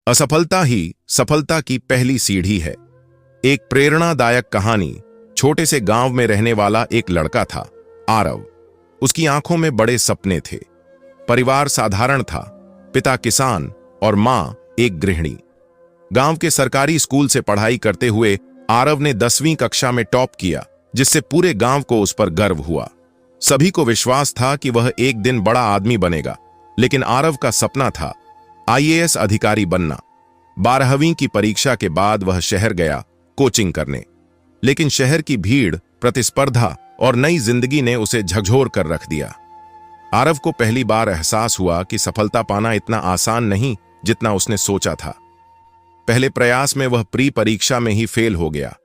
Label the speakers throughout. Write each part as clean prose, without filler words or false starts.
Speaker 1: असफलता ही सफलता की पहली सीढ़ी है। एक प्रेरणादायक कहानी। छोटे से गांव में रहने वाला एक लड़का था, आरव। उसकी आंखों में बड़े सपने थे। परिवार साधारण था, पिता किसान और मां एक गृहिणी। गांव के सरकारी स्कूल से पढ़ाई करते हुए आरव ने 10वीं कक्षा में टॉप किया, जिससे पूरे गांव को उस पर गर्व हुआ। सभी को विश्वास था कि वह एक दिन बड़ा आदमी बनेगा, लेकिन आरव का सपना था आईएएस अधिकारी बनना। 12वीं की परीक्षा के बाद वह शहर गया कोचिंग करने, लेकिन शहर की भीड़, प्रतिस्पर्धा और नई जिंदगी ने उसे झकझोर कर रख दिया। आरव को पहली बार एहसास हुआ कि सफलता पाना इतना आसान नहीं जितना उसने सोचा था। पहले प्रयास में वह प्री परीक्षा में ही फेल हो गया।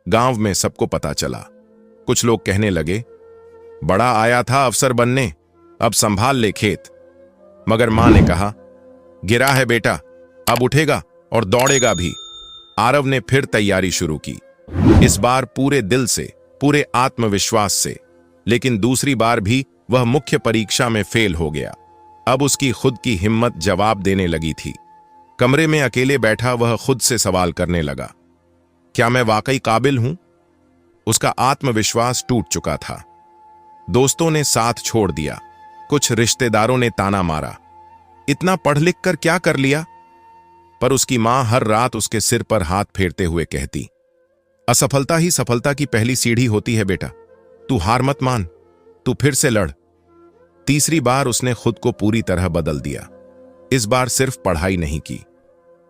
Speaker 1: गांव में सबको पता चला। कुछ लोग कहने लगे, बड़ा आया था अफसर बनने, अब संभाल ले खेत। मगर मां ने कहा, गिरा है बेटा, अब उठेगा और दौड़ेगा भी। आरव ने फिर तैयारी शुरू की, इस बार पूरे दिल से, पूरे आत्मविश्वास से। लेकिन दूसरी बार भी वह मुख्य परीक्षा में फेल हो गया। अब उसकी खुद की हिम्मत जवाब देने लगी थी। कमरे में अकेले बैठा वह खुद से सवाल करने लगा, क्या मैं वाकई काबिल हूं? उसका आत्मविश्वास टूट चुका था। दोस्तों ने साथ छोड़ दिया, कुछ रिश्तेदारों ने ताना मारा, इतना पढ़ लिख कर क्या कर लिया? पर उसकी मां हर रात उसके सिर पर हाथ फेरते हुए कहती, असफलता ही सफलता की पहली सीढ़ी होती है बेटा, तू हार मत मान, तू फिर से लड़। तीसरी बार उसने खुद को पूरी तरह बदल दिया। इस बार सिर्फ पढ़ाई नहीं की,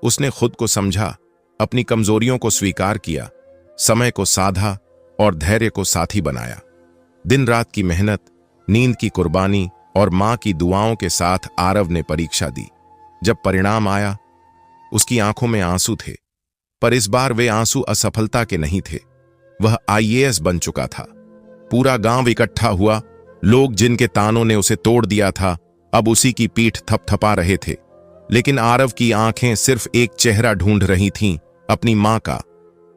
Speaker 1: उसने खुद को समझा, अपनी कमजोरियों को स्वीकार किया, समय को साधा और धैर्य को साथी बनाया। दिन रात की मेहनत, नींद की कुर्बानी और मां की दुआओं के साथ आरव ने परीक्षा दी। जब परिणाम आया, उसकी आंखों में आंसू थे, पर इस बार वे आंसू असफलता के नहीं थे। वह आईएएस बन चुका था। पूरा गांव इकट्ठा हुआ। लोग जिनके तानों ने उसे तोड़ दिया था, अब उसी की पीठ थपथपा रहे थे। लेकिन आरव की आंखें सिर्फ एक चेहरा ढूंढ रही थीं, अपनी मां का।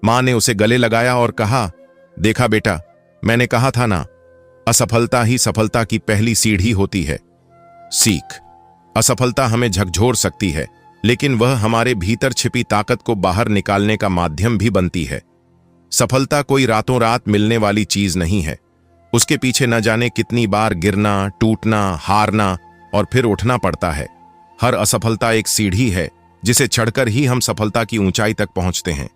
Speaker 1: मां ने उसे गले लगाया और कहा, देखा बेटा, मैंने कहा था ना, असफलता ही सफलता की पहली सीढ़ी होती है। सीख, असफलता हमें झकझोर सकती है, लेकिन वह हमारे भीतर छिपी ताकत को बाहर निकालने का माध्यम भी बनती है। सफलता कोई रातों रात मिलने वाली चीज नहीं है। उसके पीछे न जाने कितनी बार गिरना, टूटना, हारना और फिर उठना पड़ता है। हर असफलता एक सीढ़ी है, जिसे चढ़कर ही हम सफलता की ऊंचाई तक पहुंचते हैं।